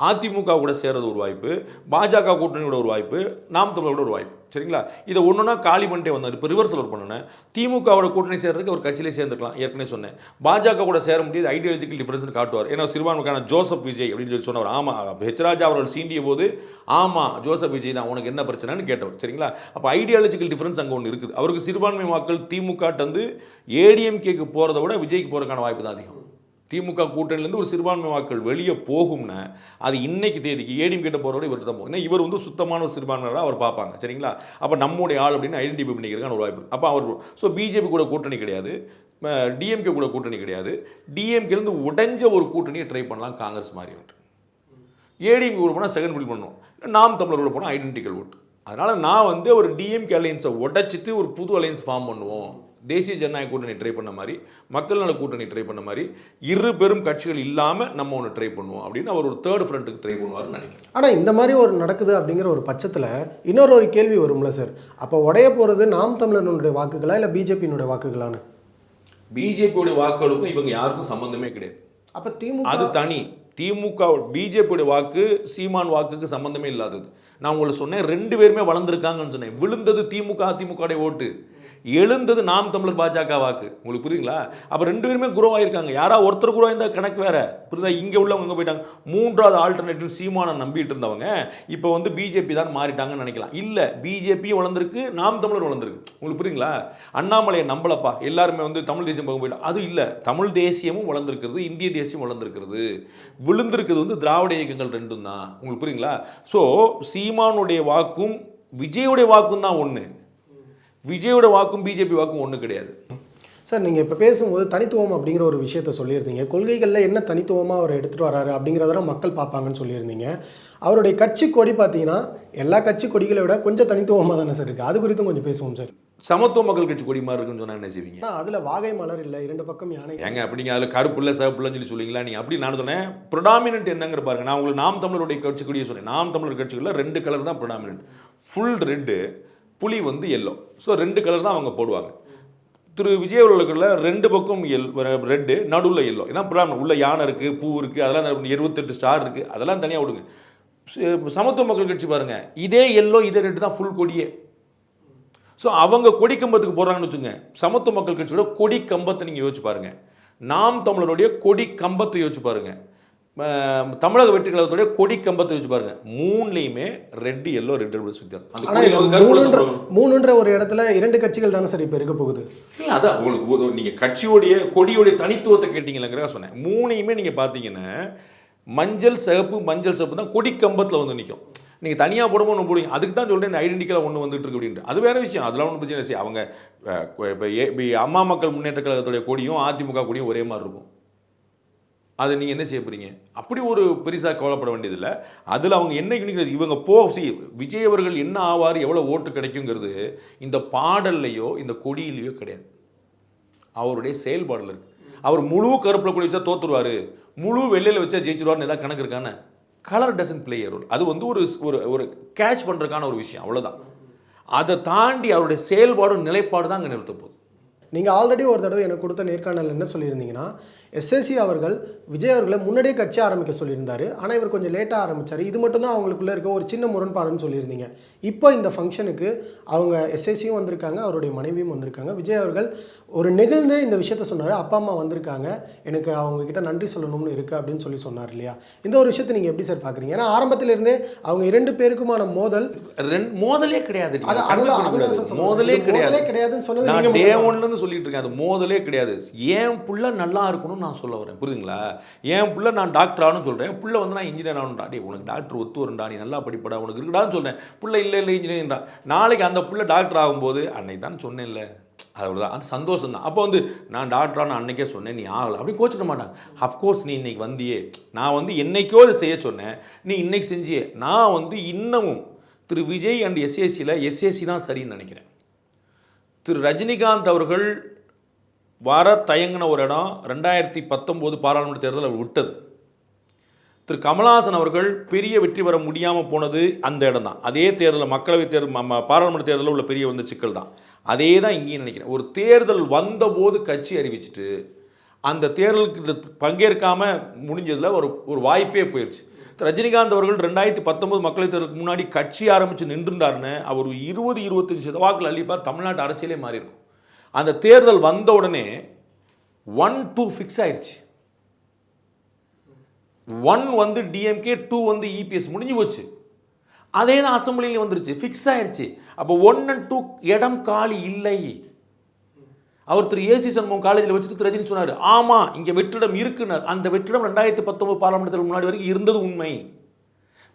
அதிமுக கூட சேர்றது ஒரு வாய்ப்பு, பாஜக கூட்டணியோட ஒரு வாய்ப்பு, நாம் தமிழரோட ஒரு வாய்ப்பு. சரிங்களா? இதை ஒன்றுனா காலி பண்ணிட்டே வந்தார். இப்போ ரிவர்சல் ஒரு பண்ணுனேன். திமுகவோட கூட்டணி சேர்றதுக்கு ஒரு கட்சியிலே சேர்ந்துக்கலாம், ஏற்கனவே சொன்னேன். பாஜக கூட சேர முடியாது, ஐடியாலஜிக்கல் டிஃபரன்ஸ் காட்டுவார். ஏன்னா சிறுபான்மைக்கான ஜோசப் விஜய் அப்படின்னு சொல்லி சொன்னவர். ஆமாம், ஹெச்ராஜா அவர்கள் சீண்டிய போது ஆமாம் ஜோசப் விஜய் தான், உனக்கு என்ன பிரச்சனைன்னு கேட்டவர். சரிங்களா? அப்போ ஐடியாலஜிக்கல் டிஃபரன்ஸ் அங்கே ஒன்று இருக்குது. அவருக்கு சிறுபான்மை வாக்கள் திமுக வந்து ஏடிஎம்கேக்கு போகிறத விட விஜய்க்கு போகிறதுக்கான வாய்ப்பு தான் அதிகம். திமுக கூட்டணியிலேருந்து ஒரு சிறுபான்மை வாக்கள் வெளியே போகும்னா அது இன்னைக்கு தேதிக்கு ஏடிஎம் கிட்ட போகிறத இவர் தான் போகும். ஏன்னா இவர் வந்து சுத்தமான ஒரு சிறுபான்மையாக அவர் பார்ப்பாங்க. சரிங்களா? அப்போ நம்முடைய ஆள் அப்படின்னு ஐடென்டிஃபை பண்ணிக்கிறதுக்கான ஒரு வாய்ப்பு. அப்போ அவர் ஸோ பிஜேபி கூட கூட்டணி கிடையாது, டிஎம்கே கூட கூட்டணி கிடையாது. டிஎம்கேலேருந்து உடைஞ்ச ஒரு கூட்டணியை ட்ரை பண்ணலாம் காங்கிரஸ் மாதிரி. ஏடிஎம்கே கூட போனால் செகண்ட் பில் பண்ணணும், நாம் தமிழரோட போனால் ஐடென்டிக்கல் ஓட்டு. அதனால் நான் வந்து ஒரு டிஎம்கே அலையன்ஸை உடைச்சிட்டு ஒரு புது அலையன்ஸ் ஃபார்ம் பண்ணுவோம். தேசிய ஜனநாயக கூட்டணி ட்ரை பண்ண மாதிரி, மக்கள் நல கூட்டணி ட்ரை பண்ண மாதிரி, 2 பெரும் கட்சிகள் இல்லாமல் நம்ம ஒன்று ட்ரை பண்ணுவோம் அப்படின்னு அவர் ஒரு 3rd ஃப்ரண்ட்டுக்கு ட்ரை பண்ணுவார்னு நினைக்கிறேன். ஆனால் இந்த மாதிரி ஒரு நடக்குது அப்படிங்கிற ஒரு பட்சத்தில் இன்னொரு கேள்வி வரும்ல சார், அப்போ உடைய போகிறது நாம் தமிழர்களுடைய வாக்குகளா இல்லை பிஜேபியினுடைய வாக்குகளான்னு? பிஜேபியோட வாக்குகளுக்கும் இவங்க யாருக்கும் சம்பந்தமே கிடையாது. அப்போ திமுக அது தனி. திமுக பிஜேபியோட வாக்கு சீமான் வாக்குக்கு சம்பந்தமே இல்லாதது. நான் உங்களுக்கு சொன்னேன், 2 பேருமே வளர்ந்துருக்காங்கன்னு சொன்னேன். விழுந்தது திமுக அதிமுக ஓட்டு, எழுந்தது நாம் தமிழர் பாஜக வாக்கு. உங்களுக்கு புரியுங்களா? அப்போ 2 பேருமே குரோ ஆயிருக்காங்க. யாரா ஒருத்தர் குரோ இருந்தால் கணக்கு வேற. புரியுதா? இங்கே உள்ளவங்க எங்கே போயிட்டாங்க? 3வது ஆல்டர்னேட்டிவ் சீமானை நம்பிட்டு இருந்தவங்க இப்போ வந்து பிஜேபி தான் மாறிட்டாங்கன்னு நினைக்கலாம். இல்லை, பிஜேபியும் வளர்ந்துருக்கு, நாம் தமிழர் வளர்ந்துருக்கு. உங்களுக்கு புரியுங்களா? அண்ணாமலையை நம்பலப்பா, எல்லாருமே வந்து தமிழ் தேசியம் பக்கம் போயிட்டோம். அது இல்லை, தமிழ் தேசியமும் வளர்ந்துருக்கிறது, இந்திய தேசியம் வளர்ந்துருக்கிறது. விழுந்திருக்கிறது வந்து திராவிட இயக்கங்கள் 2 தான். உங்களுக்கு புரியுங்களா? ஸோ சீமானுடைய வாக்கும் விஜயோடைய வாக்கும் தான் ஒன்று. விஜயோட வாக்கும் பிஜேபி வாக்கும் ஒன்றும் கிடையாது. சார், நீங்கள் இப்போ பேசும்போது தனித்துவம் அப்படிங்கிற ஒரு விஷயத்த சொல்லியிருந்தீங்க. கொள்கைகளில் என்ன தனித்துவமாக அவர் எடுத்துகிட்டு வராரு அப்படிங்கிறத மக்கள் பார்ப்பாங்கன்னு சொல்லியிருந்தீங்க. அவருடைய கட்சி கொடி பார்த்தீங்கன்னா எல்லா கட்சி கொடிகளை விட கொஞ்சம் தனித்துவமாக தானே சார் இருக்குது. அது குறித்தும் கொஞ்சம் பேசுவோம் சார். சமத்துவ மக்கள் கட்சி கொடி மாதிரி இருக்குன்னு சொன்னால் என்ன செய்வீங்க? அதில் வாகை மலர் இல்லை, 2 பக்கம் யானை. ஏங்க அப்படிங்க அதில் கருப்பு இல்லை சிவப்பு இல்லைன்னு சொல்லுவீங்களா நீங்கள்? அப்படி நான் சொன்னேன் ப்ரொடாமினன்ட் என்னங்கிற பாருங்க. நான் உங்களுக்கு நாம் தமிழருடைய கட்சி கொடியை சொன்னேன். நாம் தமிழர் கட்சிகளில் 2 கலர் தான் ப்ரொடாமினன்ட். ஃபுல் ரெட்டு, புலி வந்து எல்லோ. ஸோ 2 கலர் தான் அவங்க போடுவாங்க. திரு விஜய் அவர்களுக்குள்ள 2 பக்கம் ரெட்டு, நடுவில் எல்லோ. இதான் ப்ரொடாமினன்ட். உள்ள யானை இருக்குது, பூ இருக்குது, அதெல்லாம் 78 ஸ்டார் இருக்குது, அதெல்லாம் தனியாக விடுங்க. சமத்துவ மக்கள் கட்சி பாருங்க, இதே எல்லோ இதே ரெட்டு தான் ஃபுல் கொடியே. ஸோ அவங்க கொடி கம்பத்துக்கு போடுறாங்கன்னு வச்சுங்க. சமத்துவ மக்கள் கட்சியோட கொடி கம்பத்தை நீங்கள் யோசிச்சு பாருங்க. நாம் தமிழருடைய கொடி கம்பத்தை யோசிச்சு பாருங்க, தமிழக வெற்றி கழகத்துடைய கொடி கம்பத்தை வச்சு பாருங்க, மூணுலையுமே ரெட் எல்லோ ரெட் மூணுன்ற ஒரு இடத்துல 2 கட்சிகள் தானே சார் இப்போ இருக்க போகுது. இல்லை அதான் உங்களுக்கு நீங்க கட்சியோடைய கொடியோடைய தனித்துவத்தை கேட்டீங்களா சொன்னேன். மூணையுமே நீங்க பாத்தீங்கன்னா மஞ்சள் சிவப்பு தான் கொடி கம்பத்தில் வந்து நிற்கும். நீங்கள் தனியாக போடும்போது ஒன்று போடுவீங்க, அதுக்கு தான் சொல்லிட்டு இந்த ஐடென்டிக்கலாக ஒன்று வந்துட்டு இருக்கு அப்படின்ட்டு. அது வேறு விஷயம், அதெல்லாம் ஒன்றும் பிரச்சனை இல்லை. அவங்க இப்போ அம்மா மக்கள் முன்னேற்ற கழகத்துடைய கொடியும் அதிமுக கொடியும் ஒரே மாதிரி இருக்கும். அதை நீங்கள் என்ன செய்ய போகிறீங்க? அப்படி ஒரு பெருசாக கவலைப்பட வேண்டியதில்லை. அதில் அவங்க என்ன யூனிக், இவங்க விஜய் அவர்கள் என்ன ஆவார், எவ்வளோ ஓட்டு கிடைக்குங்கிறது இந்த பாடல்லையோ இந்த கொடியிலையோ கிடையாது, அவருடைய செயல்பாடில் இருக்குது. அவர் முழு கருப்பில் கொடி வச்சா தோற்றுருவார், முழு வெள்ளையில் வச்சா ஜெயிச்சிருவார்னு ஏதாவது கணக்கு இருக்கான? Colour doesn't play role. அது வந்து ஒரு கேட்ச் பண்ணுறதுக்கான ஒரு விஷயம், அவ்வளோதான். அதை தாண்டி அவருடைய செயல்பாடு நிலைப்பாடு தான் அங்கே நிறுத்த போகுது. நீங்கள் ஆல்ரெடி ஒரு தடவை எனக்கு கொடுத்த நேர்காணல் என்ன சொல்லியிருந்தீங்கன்னா, எஸ்எஸ்சி அவர்கள் விஜய் அவர்களை முன்னாடியே கட்சி ஆரம்பிக்க சொல்லியிருந்தாரு, ஆனால் இவர் கொஞ்சம் லேட்டாக ஆரம்பித்தார், இது மட்டும்தான் அவங்களுக்குள்ளே இருக்க ஒரு சின்ன முரண்பாடுன்னு சொல்லியிருந்தீங்க. இப்போ இந்த ஃபங்க்ஷனுக்கு அவங்க எஸ்எஸ்சியும் வந்திருக்காங்க, அவருடைய மனைவியும் வந்திருக்காங்க. விஜய் அவர்கள் ஒரு நெகிழ்ந்து இந்த விஷயத்த சொன்னார், அப்பா அம்மா வந்திருக்காங்க, எனக்கு அவங்கக்கிட்ட நன்றி சொல்லணும்னு இருக்குது அப்படின்னு சொன்னார் இல்லையா? இந்த ஒரு விஷயத்தை நீங்கள் எப்படி சார் பார்க்குறீங்க? ஏன்னா ஆரம்பத்திலிருந்தே அவங்க 2 பேருக்குமான மோதலே கிடையாது, கிடையாதுன்னு சொன்னது சொல்லிட்டு இருக்கேன். அது மோதலே கிடையாது. என் புள்ள நல்லா இருக்கணும்னு நான் சொல்ல வரேன், புரியுதுங்களா? என் புள்ள நான் டாக்டர் ஆகணும்னு சொல்றேன், புள்ள வந்து நான் இன்ஜினியர் ஆகணும்டா, டே உனக்கு டாக்டர் ஒத்து வரும்டா, நீ நல்லா படிப்படா, உனக்கு இருக்குடான்னு சொல்றேன். புள்ள இல்லை இன்ஜினியர்டா, நாளைக்கு அந்த புள்ள டாக்டர் ஆகும்போது அன்னைக்கு தான் சொன்னேன்ல, அவ்வளோதான், அது சந்தோஷம் தான். அப்போ வந்து நான் டாக்டரான அன்னைக்கே சொன்னேன், நீ ஆகலை அப்படி கோச்சிக்க மாட்டாங்க. அஃப்கோர்ஸ் நீ இன்னைக்கு வந்தியே, நான் வந்து என்னைக்கோ அதை செய்ய சொன்னேன், நீ இன்னைக்கு செஞ்சியே. நான் வந்து இன்னமும் திரு விஜய் அண்ட் எஸ்ஏசி தான் சரின்னு நினைக்கிறேன். திரு ரஜினிகாந்த் அவர்கள் வர தயங்கின ஒரு இடம் 2019 பாராளுமன்ற தேர்தலில் விட்டது. திரு கமலஹாசன் அவர்கள் பெரிய வெற்றி பெற முடியாமல் போனது அந்த இடம் தான். அதே தேர்தலில் மக்களவை தேர்தல் பாராளுமன்ற தேர்தலில் உள்ள பெரிய வந்த சிக்கல் தான். அதே தான் இங்கேயும் நினைக்கிறேன். ஒரு தேர்தல் வந்தபோது கட்சி அறிவிச்சிட்டு அந்த தேர்தலுக்கு பங்கேற்காமல் முடிஞ்சதில் ஒரு வாய்ப்பே போயிடுச்சு. ரஜினிகாந்த் அவர்கள் 2019 மக்களவைத் தேர்தலுக்கு முன்னாடி கட்சி ஆரம்பித்து நின்றுருந்தாருன்னு அவர் 20-25% வாக்கில் அள்ளிப்பார், தமிழ்நாட்டு அரசியலே மாறி இருக்கும். அந்த தேர்தல் வந்த உடனே 1-2 ஃபிக்ஸ் ஆயிடுச்சு. 1 வந்து டிஎம்கே, 2 வந்து இபிஎஸ், முடிஞ்சு போச்சு. அதே தான் அசம்பிளியில் வந்துருச்சு, ஃபிக்ஸ் ஆயிடுச்சு. அப்போ 1 and 2 இடம் காலி இல்லை. அவர் திரு ஏசி சண்முகம் காலேஜில் வச்சுட்டு ரஜினி சொன்னார், ஆமாம் இங்கே வெற்றிடம் இருக்குன்னார். அந்த வெற்றிடம் 2019 பாராளுமன்றத்தில் முன்னாடி வரைக்கும் இருந்தது உண்மை.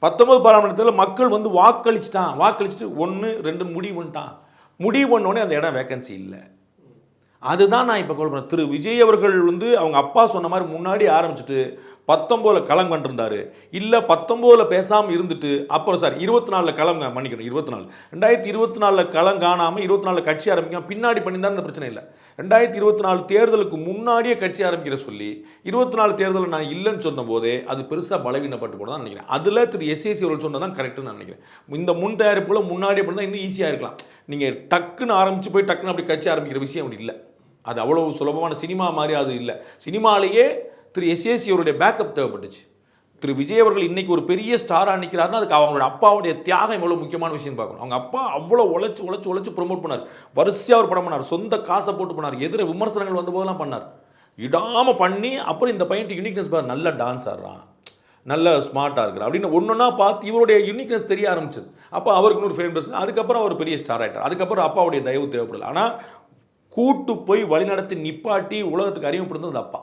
19 பாராளுமன்றத்தில் மக்கள் வந்து வாக்களிச்சுட்டு 1-2 முடிவு பண்ணோடனே அந்த இடம் வேகன்சி இல்லை. அதுதான் நான் இப்போ சொல்கிறேன். திரு விஜய் அவர்கள் வந்து அவங்க அப்பா சொன்ன மாதிரி முன்னாடி ஆரம்பிச்சுட்டு 19 களம் கண்டிருந்தாரு, இல்லை 19 பேசாமல் இருந்துட்டு அப்புறம் 24 களம் மன்னிக்கணும் 2024 களம் காணாமல் 24 கட்சி ஆரம்பிக்காம பின்னாடி பண்ணியிருந்தாரு, இந்த பிரச்சனை இல்லை. 2024 தேர்தலுக்கு முன்னாடியே கட்சி ஆரம்பிக்கிற சொல்லி 24 தேர்தலில் நான் இல்லைன்னு சொன்ன போதே அது பெருசாக பலவீனப்பட்டு போட தான் நினைக்கிறேன். அதில் திரு எஸ்ஏசி அவர்கள் சொன்னதான் கரெக்டுன்னு நான் நினைக்கிறேன். இந்த முன் தயாரிப்புல முன்னாடியே பண்ணால் இன்னும் ஈஸியாக இருக்கலாம். நீங்கள் டக்குன்னு ஆரம்பித்து போய் டக்குன்னு அப்படி கட்சி ஆரம்பிக்கிற விஷயம் அப்படி இல்லை. அது அவ்வளோ சுலபமான சினிமா மாதிரி அது இல்லை. சினிமாலேயே திரு எஸ்ஏசி அவருடைய பேக்கப் தேவைப்பட்டுச்சு. திரு விஜய் அவர்கள் இன்னைக்கு ஒரு பெரிய ஸ்டாராக நிற்கிறாருன்னா அதுக்கு அவங்களோட அப்பாவுடைய தியாகம் எவ்வளோ முக்கியமான விஷயம் பார்க்கணும். அவங்க அப்பா அவ்வளோ உழைச்சு ப்ரொமோட் பண்ணார், வரிசையாக ஒரு படம் பண்ணார், சொந்த காசை போட்டு பண்ணார், எதிர விமர்சனங்கள் வந்த போதெல்லாம் பண்ணார், இடாமல் பண்ணி அப்புறம் இந்த பையன்ட்டு யூனிக்னஸ் பார், நல்ல டான்ஸ் ஆடுறான், நல்ல ஸ்மார்ட்டாக இருக்கிறார் அப்படின்னு ஒன்றுனா பார்த்து இவருடைய யூனிக்னஸ் தெரிய ஆரம்பிச்சது. அப்போ அவருக்கு ஒரு ஃபேன் பேச, அதுக்கப்புறம் அவர் பெரிய ஸ்டார் ஆகிட்டார். அதுக்கப்புறம் அப்பாவுடைய தயவு தேவைப்படல. ஆனால் கூட்டு போய் வழிநடத்தி நிப்பாட்டி உலகத்துக்கு அறிமுகப்படுத்துறது அப்பா.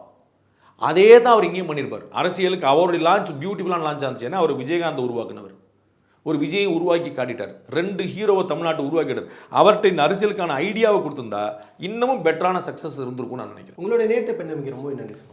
அதே தான் அவர் இங்கேயும் பண்ணியிருப்பார். அரசியலுக்கு அவருடைய லான்ச் பியூட்டிஃபுல்லான லான்ச் ஆச்சு. ஏன்னா அவர் விஜயகாந்த் உருவாக்குனவர், ஒரு விஜயை உருவாக்கி காட்டிட்டார், 2 ஹீரோவை தமிழ்நாட்டை உருவாக்கிட்டார். அவர்கிட்ட இந்த அரசியலுக்கான ஐடியாவை கொடுத்திருந்தா இன்னமும் பெட்டரான சக்ஸஸ் இருந்திருக்கும்னு நான் நினைக்கிறேன். உங்களுடைய நேரத்தை ரொம்ப நன்றி சார்.